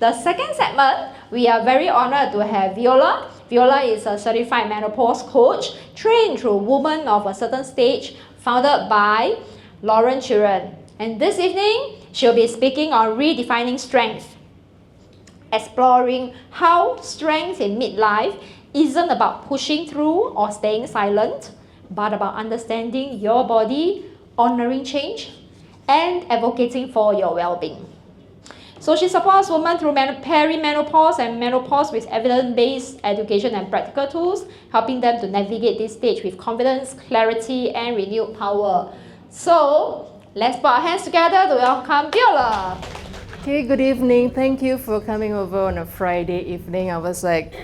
The second segment, we are very honored to have VIola. VIola is a certified menopause coach, trained through women of a certain stage, founded by Lauren Chiren. And this evening, she'll be speaking on redefining strength, exploring how strength in midlife isn't about pushing through or staying silent, but about understanding your body, honoring change, and advocating for your well-being. So she supports women through perimenopause and menopause with evidence-based education and practical tools, helping them to navigate this stage with confidence, clarity, and renewed power. So let's put our hands together to welcome VIola. Okay, good evening. Thank you for coming over on a Friday evening. I was like,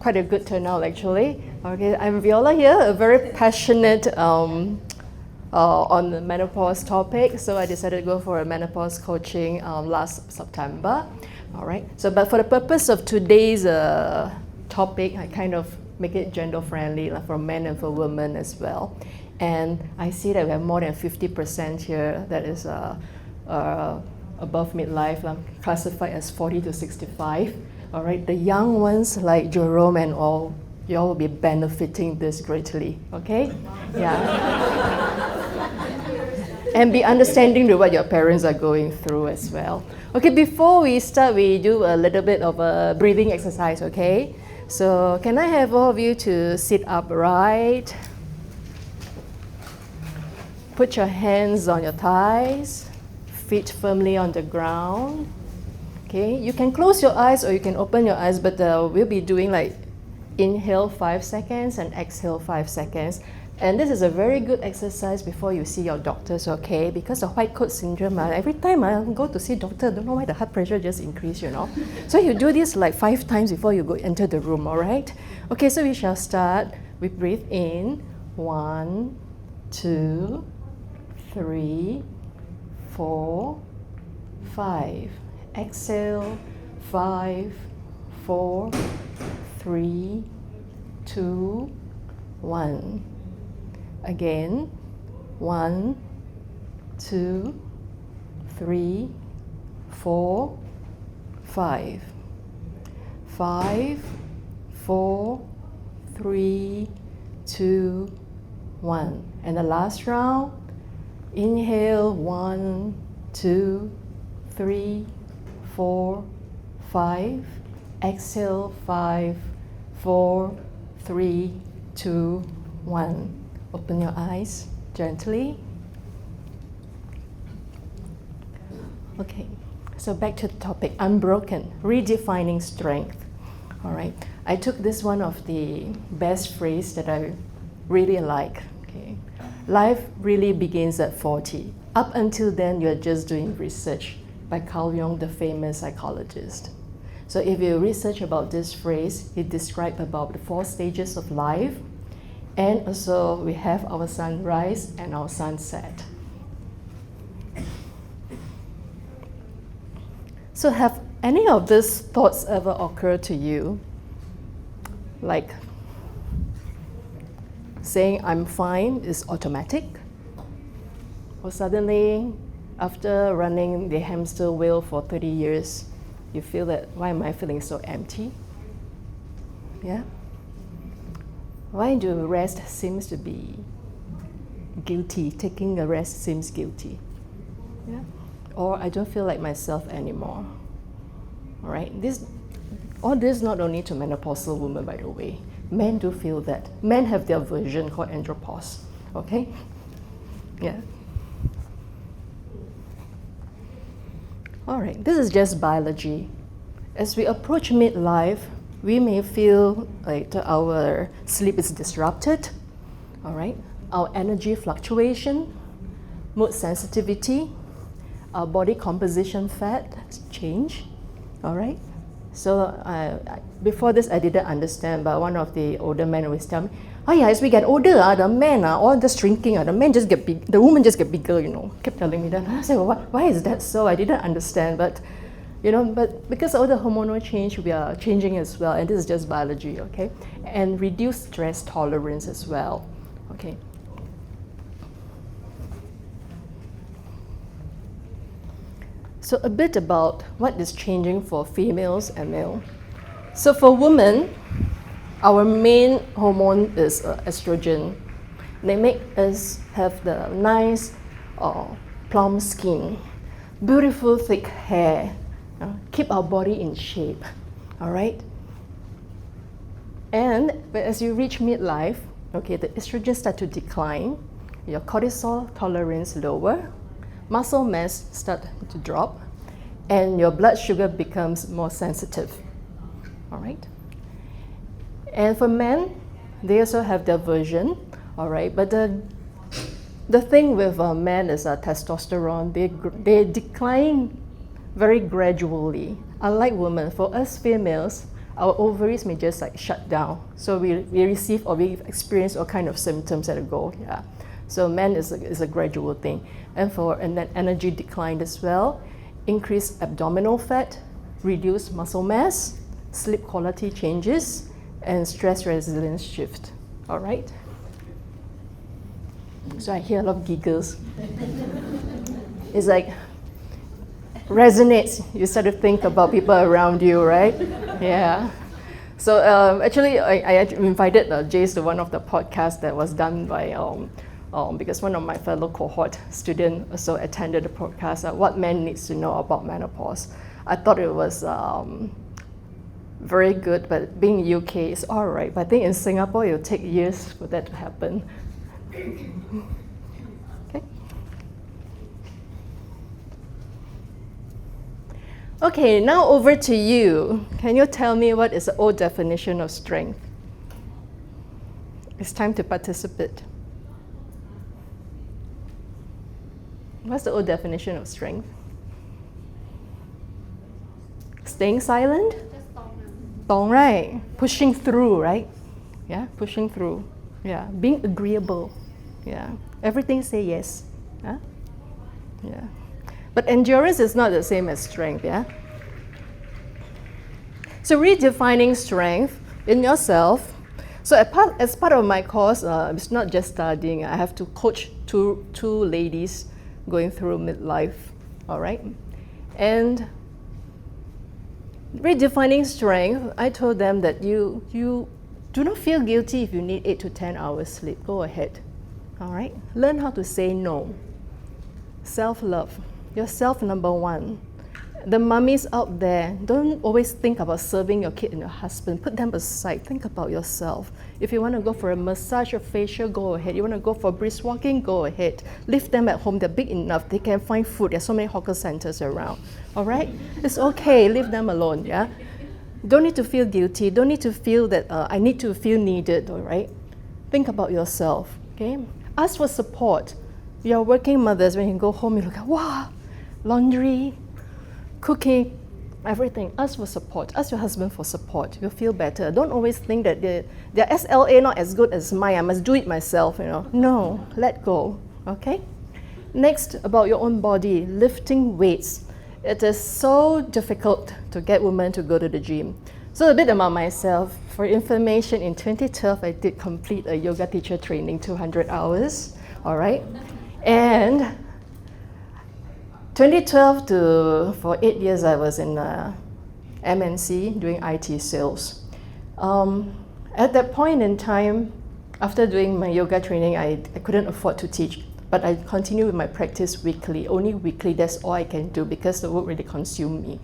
quite a good turnout actually. Okay, I'm VIola here, a very passionate on the menopause topic. So I decided to go for a menopause coaching last September. All right. So, but for the purpose of today's topic, I kind of make it gender friendly, like for men and for women as well. And I see that we have more than 50% here that is above midlife, classified as 40 to 65. All right, the young ones like Jerome and all, you all will be benefiting this greatly. Okay, yeah. And be understanding to what your parents are going through as well. Okay, before we start, we do a little bit of a breathing exercise. Okay, so can I have all of you to sit upright? Put your hands on your thighs, feet firmly on the ground. Okay, you can close your eyes or you can open your eyes, but we'll be doing like inhale 5 seconds and exhale 5 seconds. And this is a very good exercise before you see your doctors, okay? Because of white coat syndrome, every time I go to see doctor, I don't know why the heart pressure just increase, you know. So you do this like 5 times before you go enter the room, all right? Okay, so we shall start. We breathe in, 1, 2, 3, 4, 5. Exhale, 5, 4, 3, 2, 1. Again, 1, 2, 3, 4, 5. 5, 4, 3, 2, 1. And the last round, inhale, 1, 2, 3, 4, 5. Exhale, 5, 4, 3, 2, 1. Open your eyes gently. Okay, so back to the topic, Unbroken, redefining strength. All right, I took this one of the best phrase that I really like. Okay, life really begins at 40. Up until then, you're just doing research by Carl Jung, the famous psychologist. So if you research about this phrase, it describes about the 4 stages of life. And also we have our sunrise and our sunset. So have any of these thoughts ever occurred to you? Like saying I'm fine is automatic? Or suddenly, after running the hamster wheel for 30 years, you feel that, why am I feeling so empty? Yeah? Why do rest seems to be guilty? Taking a rest seems guilty. Yeah? Or I don't feel like myself anymore. All right? All this not only to menopausal women, by the way. Men do feel that. Men have their version called andropause. Okay? Yeah. All right, this is just biology. As we approach midlife, we may feel like our sleep is disrupted, all right? Our energy fluctuation, mood sensitivity, our body composition fat change, all right? So before this, I didn't understand, but one of the older men always tell me, oh yeah, as we get older, the men are all just shrinking, the men just get big, the women just get bigger, you know. Kept telling me that. I said, well, why is that so? I didn't understand, but you know, but because of the hormonal change, we are changing as well, and this is just biology, okay? And reduce stress tolerance as well, okay? So a bit about what is changing for females and male. So for women, our main hormone is estrogen. They make us have the nice plump skin, beautiful thick hair, keep our body in shape, all right? And as you reach midlife, okay, the estrogen start to decline, your cortisol tolerance lower, muscle mass start to drop, and your blood sugar becomes more sensitive, all right? And for men, they also have their version, all right? But the thing with men is testosterone, they decline very gradually. Unlike women, for us females, our ovaries may just like shut down. So we receive or we experience all kind of symptoms at a go, yeah. So men is a gradual thing. And for an energy decline as well, increased abdominal fat, reduced muscle mass, sleep quality changes, and stress resilience shift, all right? So I hear a lot of giggles. It's like, resonates, you start to think about people around you, right? Yeah. So actually, I invited Jace to one of the podcasts that was done by, because one of my fellow cohort students also attended the podcast, what men needs to know about menopause. I thought it was very good, but being UK is all right. But I think in Singapore, it'll take years for that to happen. Okay. Okay, now over to you. Can you tell me what is the old definition of strength? It's time to participate. What's the old definition of strength? Staying silent? Just Tong, right? Pushing through, right? Yeah, pushing through. Yeah, being agreeable. Yeah, everything say yes. Huh? Yeah. But endurance is not the same as strength, yeah? So redefining strength in yourself. So as part of my course, it's not just studying. I have to coach two ladies going through midlife, all right? And redefining strength, I told them that you do not feel guilty if you need 8 to 10 hours sleep. Go ahead, all right? Learn how to say no. Self-love. Yourself number one. The mummies out there, don't always think about serving your kid and your husband. Put them aside. Think about yourself. If you want to go for a massage or facial, go ahead. You want to go for brisk walking, go ahead. Leave them at home. They're big enough. They can find food. There's so many hawker centers around. All right? It's okay. Leave them alone, yeah? Don't need to feel guilty. Don't need to feel that I need to feel needed, all right? Think about yourself, okay? Ask for support. You're working mothers, when you go home, you look at, wow, laundry, cooking, everything. Ask for support. Ask your husband for support. You'll feel better. Don't always think that their SLA not as good as mine. I must do it myself, you know. No, let go, okay? Next, about your own body, lifting weights. It is so difficult to get women to go to the gym. So a bit about myself. For information, in 2012, I did complete a yoga teacher training, 200 hours, all right? And 2012 for 8 years, I was in MNC doing IT sales. At that point in time, after doing my yoga training, I couldn't afford to teach, but I continued with my practice weekly, only weekly. That's all I can do because the work really consumed me.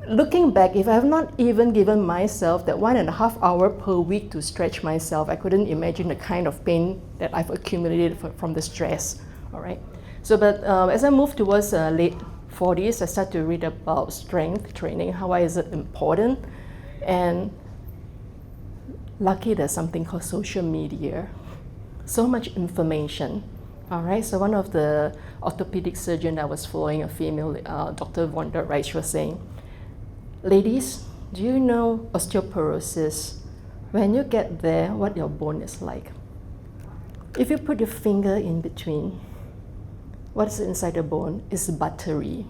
Looking back, if I have not even given myself that 1.5 hours per week to stretch myself, I couldn't imagine the kind of pain that I've accumulated from the stress, all right? So, but as I move towards late 40s, I start to read about strength training, why is it important? And lucky there's something called social media. So much information, all right? So one of the orthopedic surgeons that was following, a female, Dr. Vonda, right, she was saying, ladies, do you know osteoporosis? When you get there, what your bone is like? If you put your finger in between, what's inside the bone is buttery.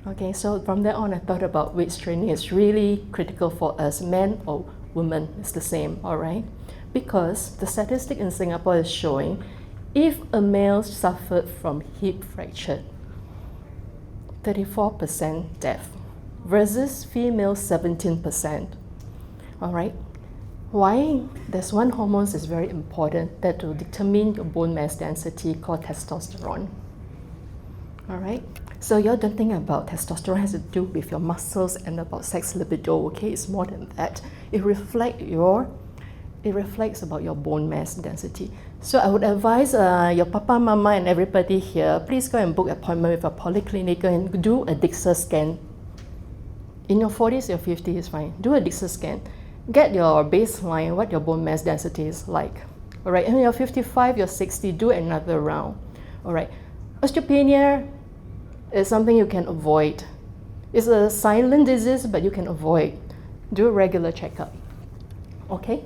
Okay, so from there on, I thought about weight training is really critical for us, men or women, it's the same, all right? Because the statistic in Singapore is showing if a male suffered from hip fracture, 34% death versus female 17%. All right. Why? There's one hormone that's very important that will determine your bone mass density called testosterone. All right. So you don't think about testosterone has to do with your muscles and about sex libido. Okay, it's more than that. It reflects about your bone mass density. So I would advise your papa, mama, and everybody here, please go and book an appointment with a polyclinic and do a DIXA scan. In your 40s, your 50s is fine. Do a DIXA scan. Get your baseline, what your bone mass density is like. All right, and when you're 55, you're 60, do another round. All right, osteopenia is something you can avoid. It's a silent disease, but you can avoid. Do a regular checkup. Okay?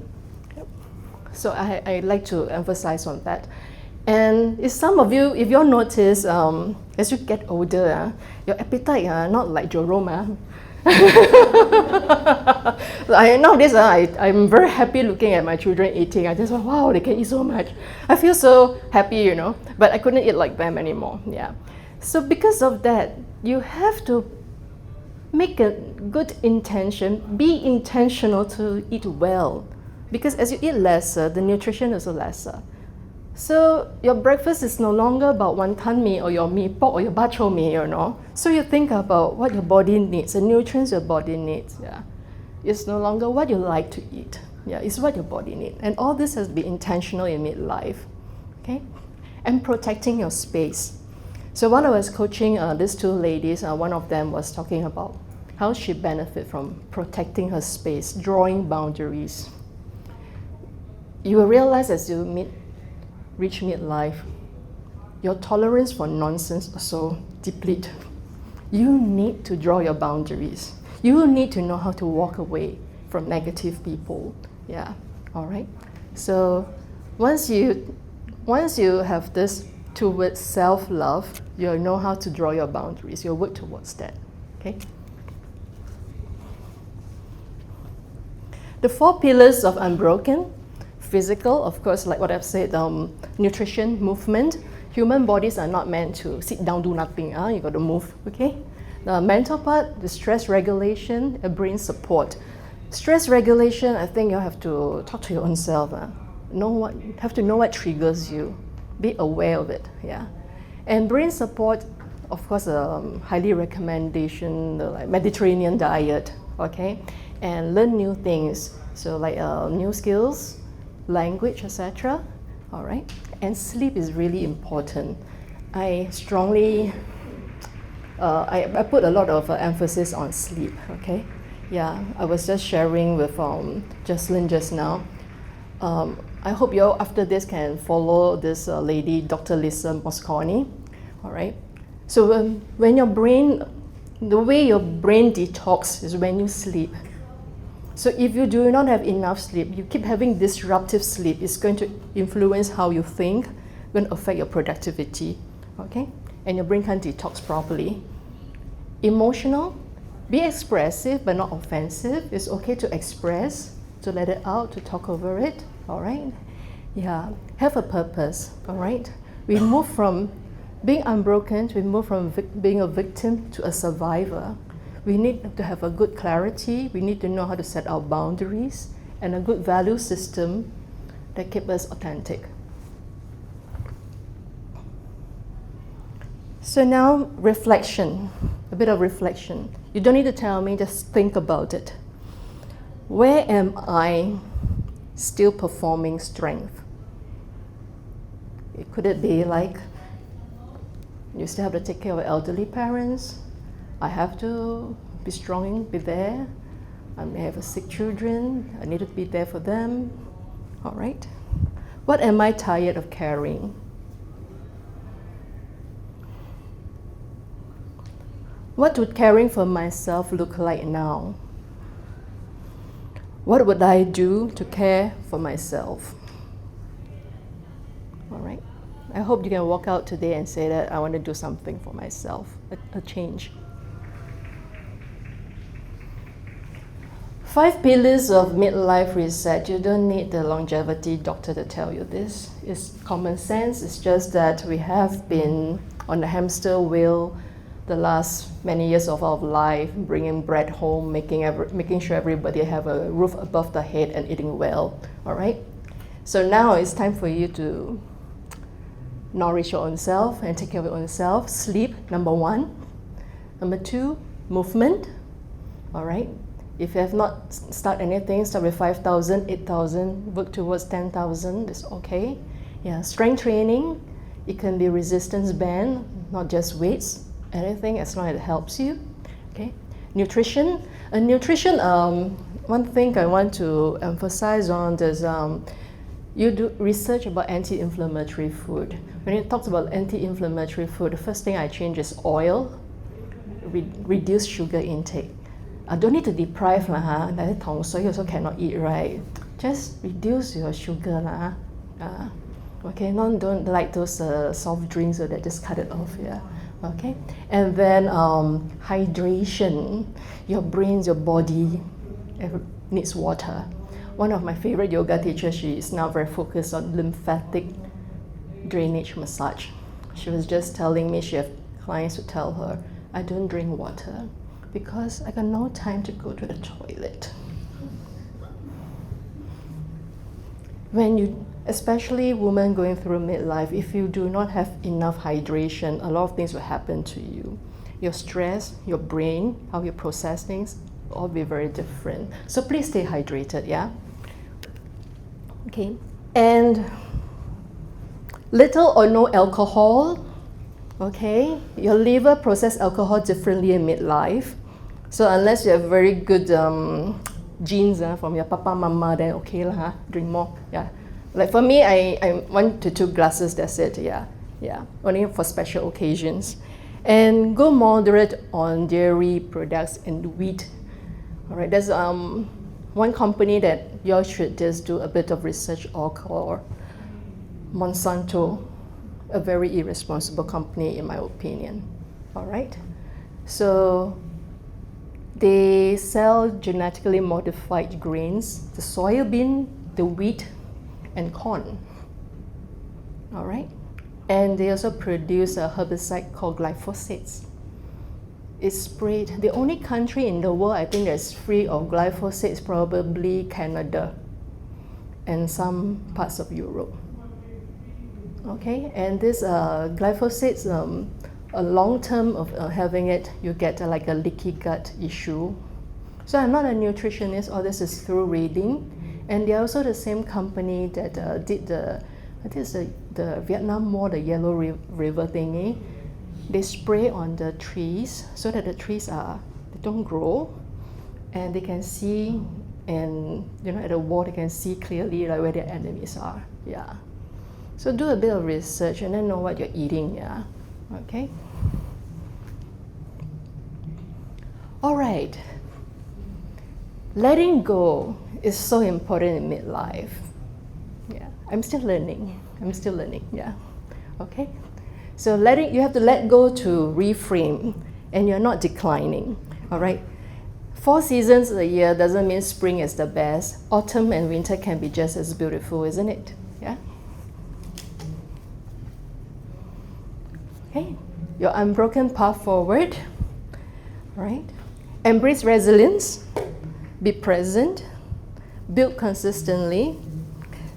So I like to emphasize on that. And if some of you, if you notice, as you get older, your appetite not like Jerome. Nowadays, I'm very happy looking at my children eating. I just wow, they can eat so much. I feel so happy, you know, but I couldn't eat like them anymore. Yeah. So because of that, you have to make a good intention, be intentional to eat well. Because as you eat lesser, the nutrition is lesser. So your breakfast is no longer about wonton mee or your mee pok or your bak chor mee, you know. So you think about what your body needs, the nutrients your body needs. Yeah, it's no longer what you like to eat. Yeah, it's what your body needs, and all this has to be intentional in midlife. Okay, and protecting your space. So while I was coaching these two ladies, one of them was talking about how she benefit from protecting her space, drawing boundaries. You will realize as you reach midlife, your tolerance for nonsense also deplete. You need to draw your boundaries. You need to know how to walk away from negative people. Yeah, all right. So once you have this towards self-love, you'll know how to draw your boundaries. You'll work towards that. Okay. The 4 pillars of Unbroken. Physical, of course, like what I've said, nutrition, movement. Human bodies are not meant to sit down, do nothing. You got to move, okay? The mental part, the stress regulation, and brain support. Stress regulation, I think you have to talk to your own self. Have to know what triggers you. Be aware of it, yeah. And brain support, of course, highly recommendation, the Mediterranean diet, okay? And learn new things, so like new skills, language, etc. All right, and sleep is really important. I strongly, I put a lot of emphasis on sleep. Okay, yeah. I was just sharing with Jocelyn just now. I hope you all after this can follow this lady, Dr. Lisa Mosconi. All right. So when your brain, the way your brain detox is when you sleep. So if you do not have enough sleep, you keep having disruptive sleep, it's going to influence how you think, going to affect your productivity, okay? And your brain can't detox properly. Emotional, be expressive but not offensive. It's okay to express, to let it out, to talk over it, all right? Yeah, have a purpose, all right? We move from being unbroken, we move from being a victim to a survivor. We need to have a good clarity. We need to know how to set our boundaries and a good value system that keeps us authentic. So now, reflection, a bit of reflection. You don't need to tell me, just think about it. Where am I still performing strength? Could it be like you still have to take care of elderly parents? I have to be strong, be there. I may have sick children. I need to be there for them. All right. What am I tired of carrying? What would caring for myself look like now? What would I do to care for myself? All right. I hope you can walk out today and say that I want to do something for myself, a change. 5 pillars of midlife reset. You don't need the longevity doctor to tell you this. It's common sense. It's just that we have been on the hamster wheel the last many years of our life, bringing bread home, making sure everybody have a roof above the head and eating well, all right? So now it's time for you to nourish your own self and take care of your own self. Sleep, number 1. Number 2, movement, all right? If you have not started anything, start with 5,000, 8,000, work towards 10,000, it's okay. Yeah, strength training, it can be resistance band, not just weights, anything as long as it helps you, okay? Nutrition, one thing I want to emphasize on is you do research about anti-inflammatory food. When it talks about anti-inflammatory food, the first thing I change is oil, reduce sugar intake. I don't need to deprive lah, so you also cannot eat, right? Just reduce your sugar lah. Okay, don't like those soft drinks that just cut it off, yeah. Okay, and then hydration. Your brains, your body needs water. One of my favorite yoga teachers, she is now very focused on lymphatic drainage massage. She was just telling me she has clients who tell her, I don't drink water because I got no time to go to the toilet. When you, especially women going through midlife, if you do not have enough hydration, a lot of things will happen to you. Your stress, your brain, how you process things, will all be very different. So please stay hydrated, yeah? Okay, and little or no alcohol, okay? Your liver processes alcohol differently in midlife. So unless you have very good genes from your papa, mama, then okay lah, drink more, yeah. Like for me, I 1 to 2 glasses, that's it, yeah. Only for special occasions. And go moderate on dairy products and wheat. All right, there's one company that you should just do a bit of research on called Monsanto, a very irresponsible company in my opinion. All right, so they sell genetically modified grains, the soybean, the wheat, and corn. All right, and they also produce a herbicide called glyphosate. It's sprayed. The only country in the world I think that's free of glyphosate is probably Canada and some parts of Europe. Okay, and this glyphosate, a long term of having it, you get like a leaky gut issue. So I'm not a nutritionist, all this is through reading. And they're also the same company that did the Vietnam War, the Yellow River thingy. They spray on the trees so that the trees they don't grow, and they can see, and at the wall they can see clearly like where their enemies are. Yeah. So do a bit of research and then know what you're eating. Yeah. Okay. All right. Letting go is so important in midlife. Yeah. I'm still learning. Yeah. Okay. So you have to let go to reframe, and you're not declining, all right? 4 seasons a year doesn't mean spring is the best. Autumn and winter can be just as beautiful, isn't it? Yeah? Okay, your unbroken path forward, all right? Embrace resilience, be present, build consistently.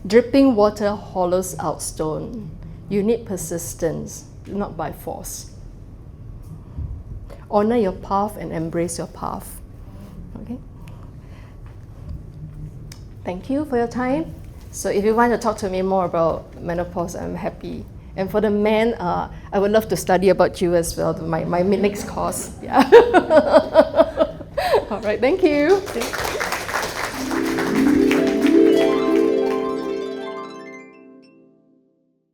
Dripping water hollows out stone. You need persistence, not by force. Honor your path and embrace your path. Okay? Thank you for your time. So if you want to talk to me more about menopause, I'm happy. And for the men, I would love to study about you as well, my next course. Yeah. All right, thank you.